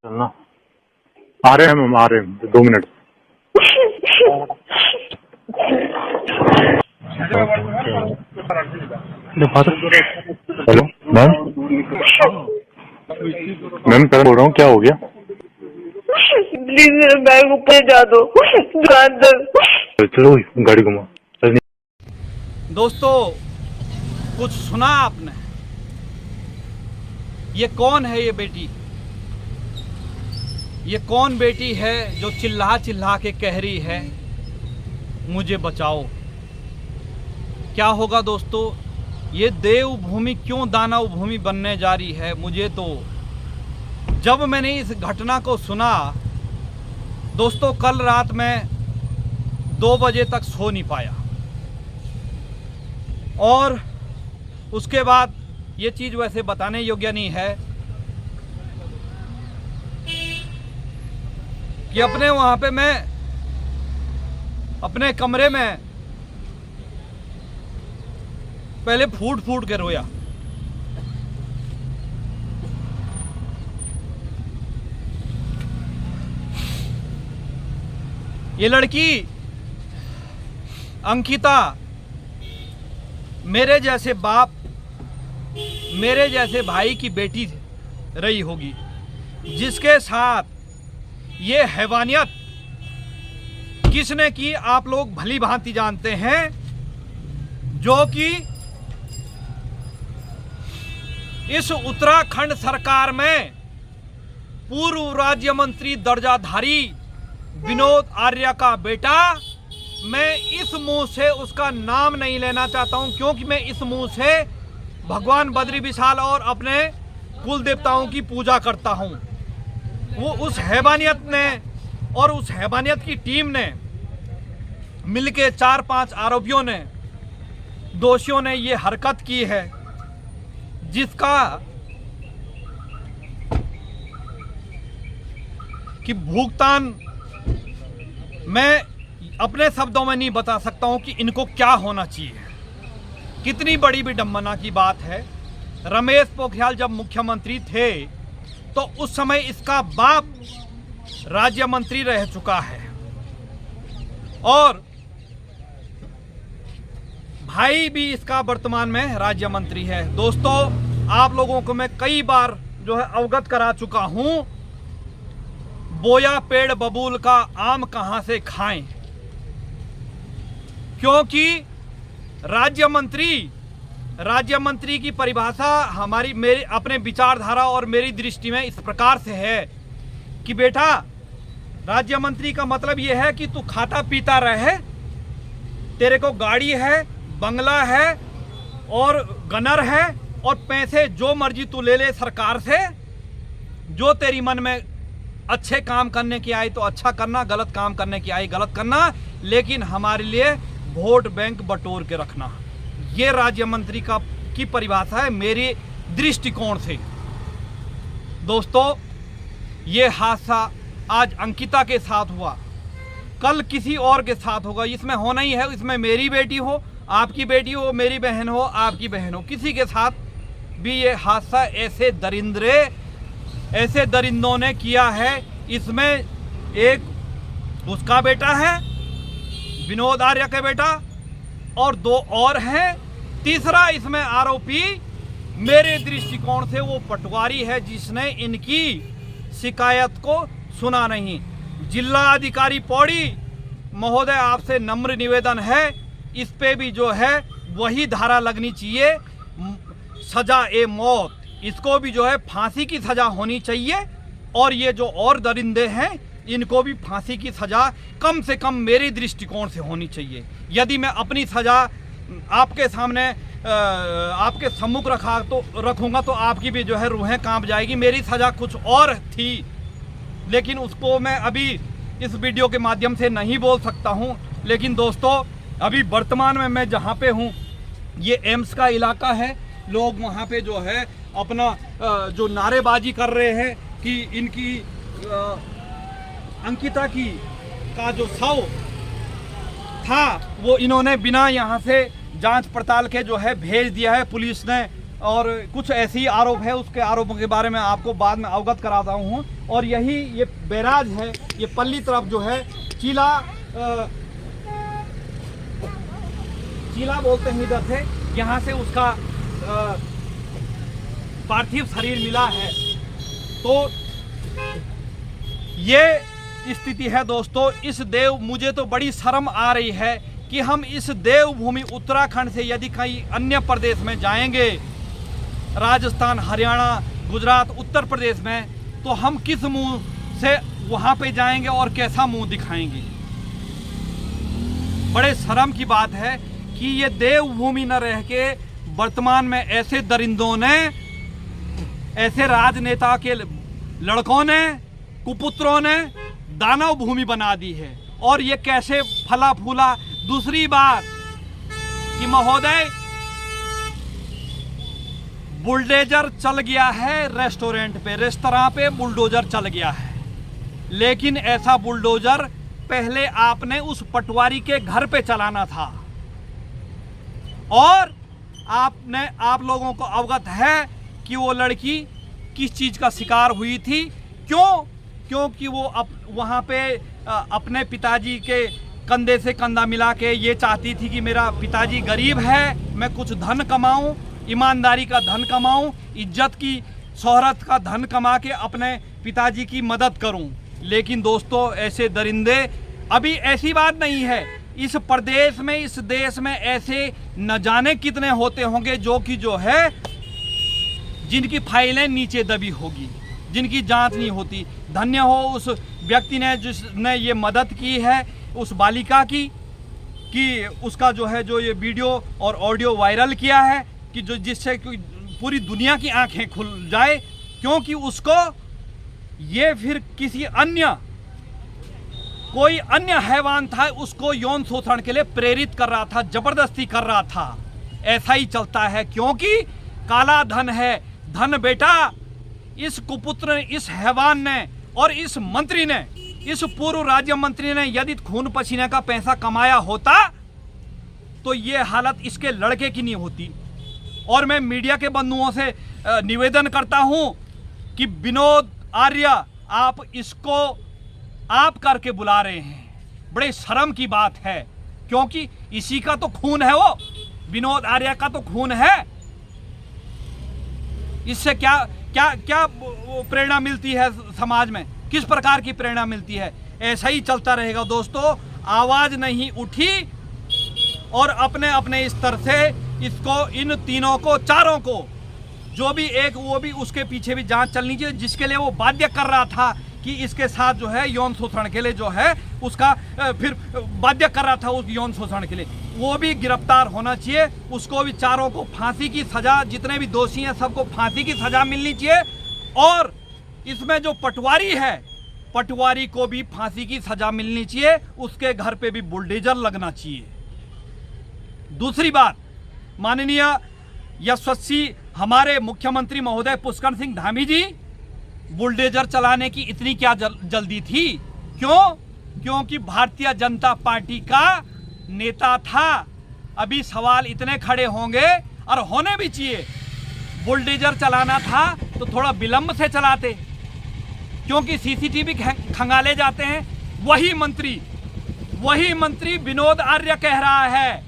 चलना आ रहे हैं हम आ रहे हैं 2 मिनट। हेलो मैम, मैम पहले बोल रहा हूँ क्या हो गया? प्लीज मेरा बैग ऊपर जा दो दुकान तक। चलो गाड़ी घुमा। दोस्तों, कुछ सुना आपने? ये कौन है ये बेटी? ये कौन बेटी है जो चिल्ला चिल्ला के कह रही है मुझे बचाओ? क्या होगा दोस्तों? ये देवभूमि क्यों दानव भूमि बनने जा रही है? मुझे तो जब मैंने इस घटना को सुना दोस्तों, कल रात में 2 बजे तक सो नहीं पाया। और उसके बाद ये चीज़ वैसे बताने योग्य नहीं है कि अपने वहाँ पे मैं अपने कमरे में पहले फूट फूट के रोया। ये लड़की अंकिता मेरे जैसे बाप, मेरे जैसे भाई की बेटी रही होगी, जिसके साथ ये हैवानियत किसने की आप लोग भली भांति जानते हैं। जो कि इस उत्तराखंड सरकार में पूर्व राज्य मंत्री दर्जाधारी विनोद आर्य का बेटा। मैं इस मुंह से उसका नाम नहीं लेना चाहता हूं, क्योंकि मैं इस मुंह से भगवान बद्री विशाल और अपने कुल देवताओं की पूजा करता हूं। वो उस हैवानियत ने और उस हैवानियत की टीम ने मिलके 4-5 आरोपियों ने, दोषियों ने ये हरकत की है, जिसका कि भुगतान मैं अपने शब्दों में नहीं बता सकता हूं कि इनको क्या होना चाहिए। कितनी बड़ी विडंबना की बात है। रमेश पोखरियाल जब मुख्यमंत्री थे तो उस समय इसका बाप राज्य मंत्री रह चुका है और भाई भी इसका वर्तमान में राज्य मंत्री है। दोस्तों, आप लोगों को मैं कई बार जो है अवगत करा चुका हूं, बोया पेड़ बबूल का आम कहां से खाएं, क्योंकि राज्य मंत्री की परिभाषा मेरी अपने विचारधारा और मेरी दृष्टि में इस प्रकार से है कि बेटा, राज्य मंत्री का मतलब यह है कि तू खाता पीता रहे, तेरे को गाड़ी है, बंगला है और गनर है और पैसे जो मर्जी तू ले ले सरकार से। जो तेरी मन में अच्छे काम करने की आई तो अच्छा करना, गलत काम करने की आई गलत करना, लेकिन हमारे लिए वोट बैंक बटोर के रखना। ये राज्य मंत्री की परिभाषा है मेरे दृष्टिकोण से। दोस्तों, ये हादसा आज अंकिता के साथ हुआ, कल किसी और के साथ होगा। इसमें होना ही है, इसमें मेरी बेटी हो, आपकी बेटी हो, मेरी बहन हो, आपकी बहन हो, किसी के साथ भी ये हादसा ऐसे दरिंदों ने किया है। इसमें एक उसका बेटा है, विनोद आर्य का बेटा, और 2 और हैं। तीसरा इसमें आरोपी मेरे दृष्टिकोण से वो पटवारी है जिसने इनकी शिकायत को सुना नहीं। जिला अधिकारी पौड़ी महोदय, आपसे नम्र निवेदन है, इस पे भी जो है वही धारा लगनी चाहिए, सजा ए मौत। इसको भी जो है फांसी की सजा होनी चाहिए और ये जो और दरिंदे हैं इनको भी फांसी की सजा कम से कम मेरे दृष्टिकोण से होनी चाहिए। यदि मैं अपनी सजा आपके सामने आपके सम्मुख रखूंगा तो आपकी भी जो है रूहें कांप जाएगी। मेरी सजा कुछ और थी, लेकिन उसको मैं अभी इस वीडियो के माध्यम से नहीं बोल सकता हूं। लेकिन दोस्तों, अभी वर्तमान में मैं जहां पे हूं, ये एम्स का इलाका है। लोग वहां पे जो है अपना जो नारेबाजी कर रहे हैं कि इनकी अंकिता का जो शव था वो इन्होंने बिना यहाँ से जांच पड़ताल के जो है भेज दिया है। पुलिस ने और कुछ ऐसे ही आरोप है, उसके आरोपों के बारे में आपको बाद में अवगत कराता हूँ। और यही ये बैराज है, ये पल्ली तरफ जो है चीला बोलते हैं इधर से, यहाँ से उसका पार्थिव शरीर मिला है। तो ये स्थिति है दोस्तों। इस मुझे तो बड़ी शर्म आ रही है कि हम इस देवभूमि उत्तराखंड से यदि कहीं अन्य प्रदेश में जाएंगे, राजस्थान, हरियाणा, गुजरात, उत्तर प्रदेश में, तो हम किस मुंह से वहां पे जाएंगे और कैसा मुंह दिखाएंगे। बड़े शर्म की बात है कि ये देवभूमि न रह के वर्तमान में ऐसे दरिंदों ने, ऐसे राजनेता के लड़कों ने, कुपुत्रों ने दानव भूमि बना दी है। और ये कैसे फला फूला। दूसरी बात कि महोदय, बुलडोजर चल गया है रेस्टोरेंट पे, रेस्तरां पे बुलडोजर चल गया है, लेकिन ऐसा बुलडोजर पहले आपने उस पटवारी के घर पे चलाना था। और आप लोगों को अवगत है कि वो लड़की किस चीज का शिकार हुई थी। क्योंकि वो वहां पे अपने पिताजी के कंधे से कंधा मिला के ये चाहती थी कि मेरा पिताजी गरीब है, मैं कुछ धन कमाऊं, ईमानदारी का धन कमाऊं, इज्जत की, शोहरत का धन कमा के अपने पिताजी की मदद करूं। लेकिन दोस्तों, ऐसे दरिंदे, अभी ऐसी बात नहीं है, इस प्रदेश में, इस देश में ऐसे न जाने कितने होते होंगे जो है जिनकी फाइलें नीचे दबी होगी, जिनकी जांच नहीं होती। धन्य हो उस व्यक्ति ने जिसने ये मदद की है उस बालिका की, कि उसका जो है, जो ये वीडियो और ऑडियो वायरल किया है, कि जो जिससे पूरी दुनिया की आंखें खुल जाए। क्योंकि उसको ये फिर कोई अन्य हैवान था, उसको यौन शोषण के लिए प्रेरित कर रहा था, जबरदस्ती कर रहा था। ऐसा ही चलता है, क्योंकि काला धन है। धन बेटा, इस कुपुत्र ने, इस हैवान ने और इस मंत्री ने, इस पूर्व राज्य मंत्री ने यदि खून पसीने का पैसा कमाया होता तो ये हालत इसके लड़के की नहीं होती। और मैं मीडिया के बंधुओं से निवेदन करता हूं कि विनोद आर्य, आप इसको आप करके बुला रहे हैं, बड़े शर्म की बात है। क्योंकि इसी का तो खून है, वो विनोद आर्य का तो खून है। इससे क्या क्या क्या प्रेरणा मिलती है समाज में, किस प्रकार की प्रेरणा मिलती है? ऐसा ही चलता रहेगा दोस्तों। आवाज नहीं उठी और अपने अपने स्तर से इसको, इन तीनों को, चारों को, जो भी एक, वो भी उसके पीछे भी जांच चलनी चाहिए, जिसके लिए वो बाध्य कर रहा था कि इसके साथ जो है यौन शोषण के लिए जो है उसका फिर बाध्य कर रहा था उस यौन शोषण के लिए, वो भी गिरफ्तार होना चाहिए। उसको भी, चारों को फांसी की सजा, जितने भी दोषी हैं सबको फांसी की सजा मिलनी चाहिए। और इसमें जो पटवारी है, पटवारी को भी फांसी की सजा मिलनी चाहिए, उसके घर पे भी बुलडोजर लगना चाहिए। दूसरी बात, माननीय यशस्वी हमारे मुख्यमंत्री महोदय पुष्कर सिंह धामी जी, बुलडोजर चलाने की इतनी क्या जल्दी थी? क्योंकि भारतीय जनता पार्टी का नेता था। अभी सवाल इतने खड़े होंगे, और होने भी चाहिए, बुलडोजर चलाना था तो थोड़ा विलंब से चलाते, क्योंकि सीसीटीवी खंगाले जाते हैं। वही मंत्री विनोद आर्य कह रहा है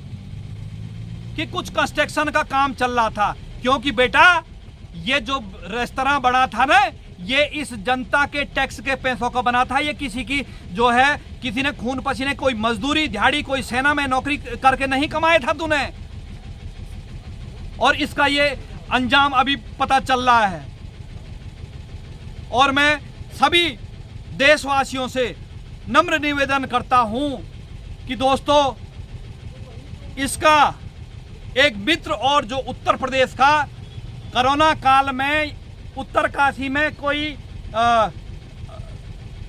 कि कुछ कंस्ट्रक्शन का काम चल रहा था। क्योंकि बेटा, ये जो रेस्तरां बना था ना, ये इस जनता के टैक्स के पैसों का बना था। ये किसी की जो है, किसी ने खून पसीने, कोई मजदूरी दिहाड़ी, कोई सेना में नौकरी करके नहीं कमाया था तूने। और इसका ये अंजाम अभी पता चल रहा है। और मैं सभी देशवासियों से नम्र निवेदन करता हूं कि दोस्तों, इसका एक मित्र और जो उत्तर प्रदेश का, कोरोना काल में उत्तरकाशी में कोई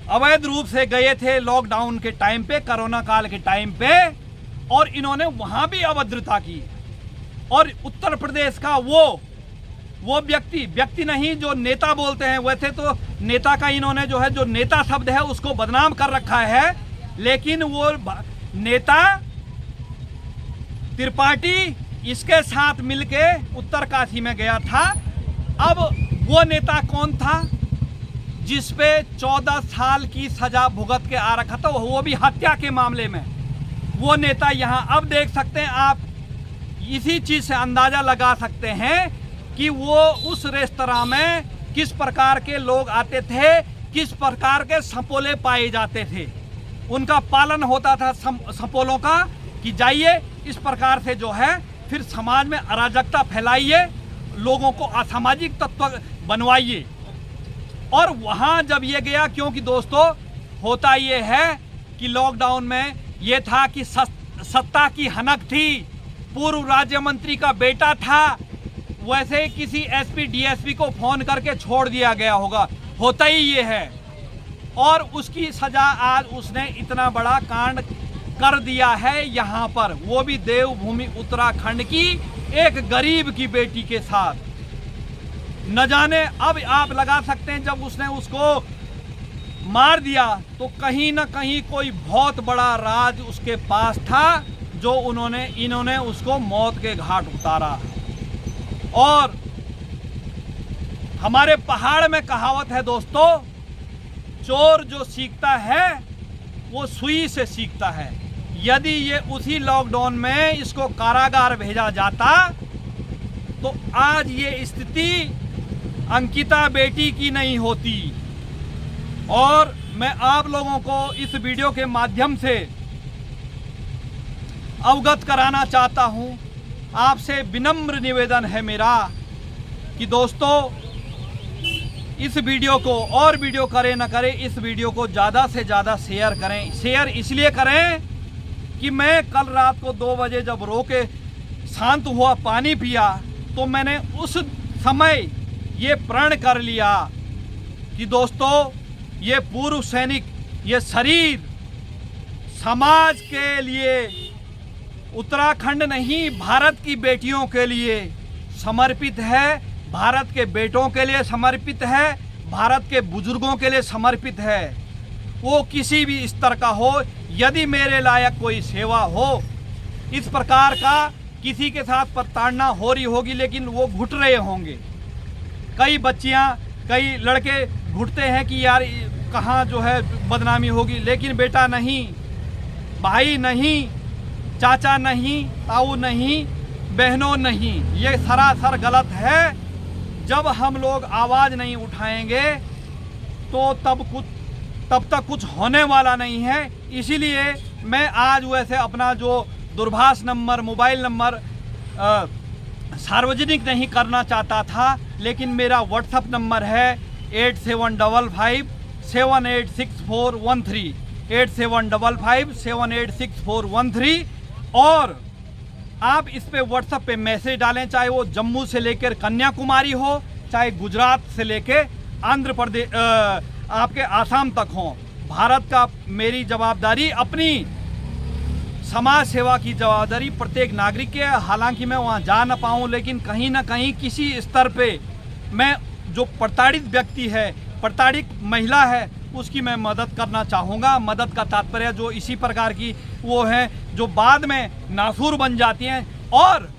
अवैध रूप से गए थे लॉकडाउन के टाइम पे, कोरोना काल के टाइम पे, और इन्होंने वहां भी अभद्रता की। और उत्तर प्रदेश का वो व्यक्ति नहीं जो नेता बोलते हैं, वैसे तो नेता का इन्होंने जो है, जो नेता शब्द है उसको बदनाम कर रखा है, लेकिन वो नेता त्रिपाठी इसके साथ मिलके उत्तरकाशी में गया था। अब वो नेता कौन था जिसपे 14 साल की सजा भुगत के आ रखा था, वो भी हत्या के मामले में। वो नेता यहाँ अब देख सकते हैं आप, इसी चीज से अंदाजा लगा सकते हैं कि वो उस रेस्तरां में किस प्रकार के लोग आते थे, किस प्रकार के सपोले पाए जाते थे। उनका पालन होता था सपोलों का कि जाइए इस प्रकार से जो है फिर समाज में अराजकता फैलाइए, लोगों को असामाजिक तत्व बनवाइए। और वहाँ जब ये गया, क्योंकि दोस्तों होता ये है कि लॉकडाउन में ये था कि सत्ता की हनक थी, पूर्व राज्य मंत्री का बेटा था, वैसे किसी एसपी डीएसपी को फोन करके छोड़ दिया गया होगा, होता ही ये है। और उसकी सजा आज उसने इतना बड़ा कांड कर दिया है यहाँ पर, वो भी देवभूमि उत्तराखंड की एक गरीब की बेटी के साथ। न जाने अब आप लगा सकते हैं, जब उसने उसको मार दिया तो कहीं ना कहीं कोई बहुत बड़ा राज उसके पास था, जो इन्होंने उसको मौत के घाट उतारा। और हमारे पहाड़ में कहावत है दोस्तों, चोर जो सीखता है वो सुई से सीखता है। यदि ये उसी लॉकडाउन में इसको कारागार भेजा जाता तो आज ये स्थिति अंकिता बेटी की नहीं होती। और मैं आप लोगों को इस वीडियो के माध्यम से अवगत कराना चाहता हूं, आपसे विनम्र निवेदन है मेरा कि दोस्तों इस वीडियो को, और वीडियो करें ना करें, इस वीडियो को ज़्यादा से ज़्यादा शेयर करें। शेयर इसलिए करें कि मैं कल रात को 2 बजे जब रो के शांत हुआ, पानी पिया, तो मैंने उस समय ये प्रण कर लिया कि दोस्तों ये पूर्व सैनिक, ये शरीर समाज के लिए, उत्तराखंड नहीं भारत की बेटियों के लिए समर्पित है, भारत के बेटों के लिए समर्पित है, भारत के बुजुर्गों के लिए समर्पित है। वो किसी भी स्तर का हो, यदि मेरे लायक कोई सेवा हो, इस प्रकार का किसी के साथ प्रताड़ना हो रही होगी, लेकिन वो घुट रहे होंगे। कई बच्चियां, कई लड़के घुटते हैं कि यार कहाँ जो है बदनामी होगी, लेकिन बेटा नहीं, भाई नहीं, चाचा नहीं, ताऊ नहीं, बहनों नहीं, ये सरासर गलत है। जब हम लोग आवाज़ नहीं उठाएंगे तो तब तक कुछ होने वाला नहीं है। इसीलिए मैं आज वैसे अपना जो दूरभाष नंबर, मोबाइल नंबर सार्वजनिक नहीं करना चाहता था, लेकिन मेरा व्हाट्सएप नंबर है 8755 786413, 8755 786413। और आप इस पे व्हाट्सएप पे मैसेज डालें, चाहे वो जम्मू से लेकर कन्याकुमारी हो, चाहे गुजरात से लेकर आंध्र प्रदेश, आपके आसाम तक हो। भारत का मेरी जवाबदारी, अपनी समाज सेवा की जवाबदारी प्रत्येक नागरिक के। हालांकि मैं वहाँ जा न पाऊँ, लेकिन कहीं ना कहीं किसी स्तर पे मैं, जो प्रताड़ित व्यक्ति है, प्रताड़ित महिला है, उसकी मैं मदद करना चाहूँगा। मदद का तात्पर्य जो इसी प्रकार की वो हैं जो बाद में नासूर बन जाती हैं, और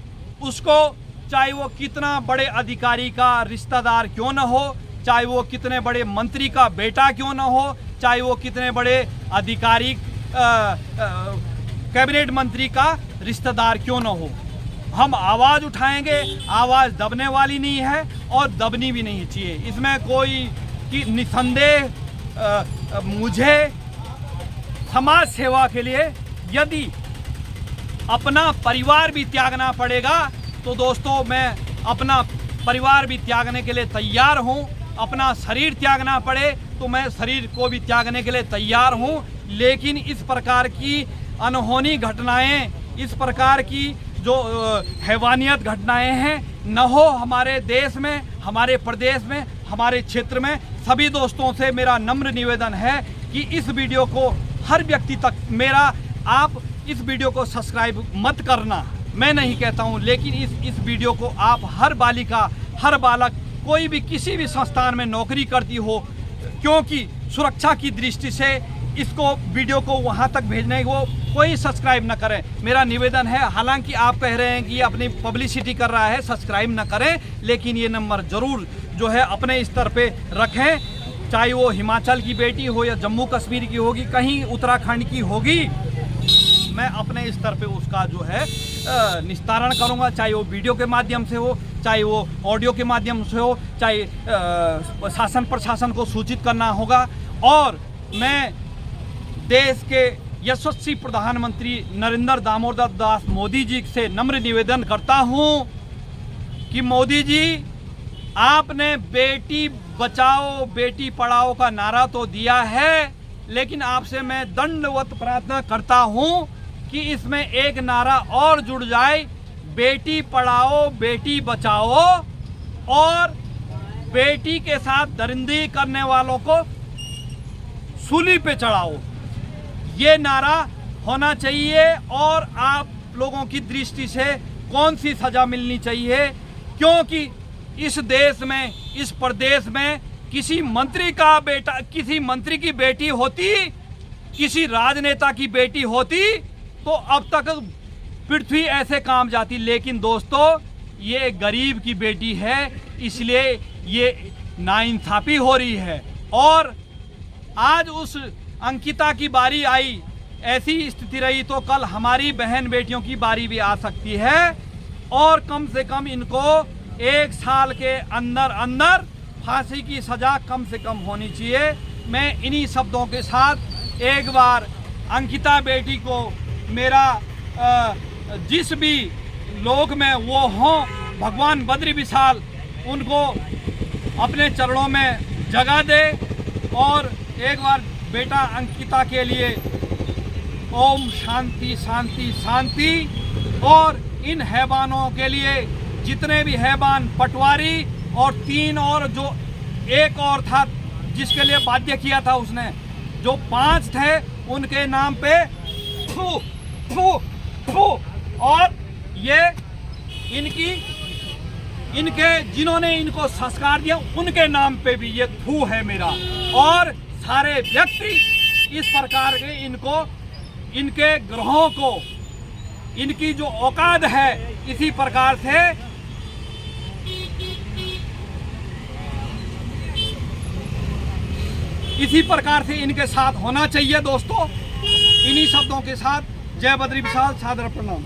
उसको चाहे वो कितना बड़े अधिकारी का रिश्तेदार क्यों न हो, चाहे वो कितने बड़े मंत्री का बेटा क्यों न हो, चाहे वो कितने बड़े अधिकारी कैबिनेट मंत्री का रिश्तेदार क्यों न हो, हम आवाज़ उठाएंगे। आवाज़ दबने वाली नहीं है और दबनी भी नहीं चाहिए। इसमें कोई कि निसंदेह मुझे समाज सेवा के लिए यदि अपना परिवार भी त्यागना पड़ेगा तो दोस्तों मैं अपना परिवार भी त्यागने के लिए तैयार हूँ। अपना शरीर त्यागना पड़े तो मैं शरीर को भी त्यागने के लिए तैयार हूँ। लेकिन इस प्रकार की अनहोनी घटनाएं, इस प्रकार की जो हैवानियत घटनाएं हैं, न हो हमारे देश में, हमारे प्रदेश में, हमारे क्षेत्र में। सभी दोस्तों से मेरा नम्र निवेदन है कि इस वीडियो को हर व्यक्ति तक, आप इस वीडियो को सब्सक्राइब मत करना, मैं नहीं कहता हूं, लेकिन इस वीडियो को आप हर बालिका, हर बालक, कोई भी किसी भी संस्थान में नौकरी करती हो, क्योंकि सुरक्षा की दृष्टि से इसको वीडियो को वहां तक भेजने, वो कोई सब्सक्राइब न करें। मेरा निवेदन है, हालांकि आप कह रहे हैं कि ये अपनी पब्लिसिटी कर रहा है, सब्सक्राइब न करें, लेकिन ये नंबर ज़रूर जो है अपने स्तर पे रखें। चाहे वो हिमाचल की बेटी हो या जम्मू कश्मीर की होगी, कहीं उत्तराखंड की होगी, मैं अपने स्तर पे उसका जो है निस्तारण करूंगा, चाहे वो वीडियो के माध्यम से हो, चाहे वो ऑडियो के माध्यम से हो, चाहे शासन प्रशासन को सूचित करना होगा। और मैं देश के यशस्वी प्रधानमंत्री नरेंद्र दामोदर दास मोदी जी से नम्र निवेदन करता हूं कि मोदी जी, आपने बेटी बचाओ बेटी पढ़ाओ का नारा तो दिया है, लेकिन आपसे मैं दंडवत प्रार्थना करता हूं कि इसमें एक नारा और जुड़ जाए, बेटी पढ़ाओ बेटी बचाओ, और बेटी के साथ दरिंदगी करने वालों को सूली पे चढ़ाओ। ये नारा होना चाहिए। और आप लोगों की दृष्टि से कौन सी सजा मिलनी चाहिए, क्योंकि इस देश में, इस प्रदेश में किसी मंत्री का बेटा, किसी मंत्री की बेटी होती, किसी राजनेता की बेटी होती तो अब तक पृथ्वी ऐसे काम जाती। लेकिन दोस्तों, ये गरीब की बेटी है, इसलिए ये नाइंसाफी हो रही है। और आज उस अंकिता की बारी आई, ऐसी स्थिति रही तो कल हमारी बहन बेटियों की बारी भी आ सकती है। और कम से कम इनको 1 साल के अंदर अंदर फांसी की सजा कम से कम होनी चाहिए। मैं इन्हीं शब्दों के साथ एक बार अंकिता बेटी को मेरा जिस भी लोक में वो हों, भगवान बद्री विशाल उनको अपने चरणों में जगह दे। और एक बार बेटा अंकिता के लिए ओम शांति शांति शांति। और इन हैवानों के लिए, जितने भी हैवान, पटवारी और 3 और जो एक और था जिसके लिए बाध्य किया था उसने, जो 5 थे, उनके नाम पे फू फू फू। और ये इनके जिन्होंने इनको संस्कार दिया उनके नाम पे भी ये फू है मेरा। और सारे व्यक्ति इस प्रकार के इनके ग्रहों को, इनकी जो औकात है, इसी प्रकार से इनके साथ होना चाहिए। दोस्तों, इन्हीं शब्दों के साथ जय बद्री विशाल, सादर प्रणाम।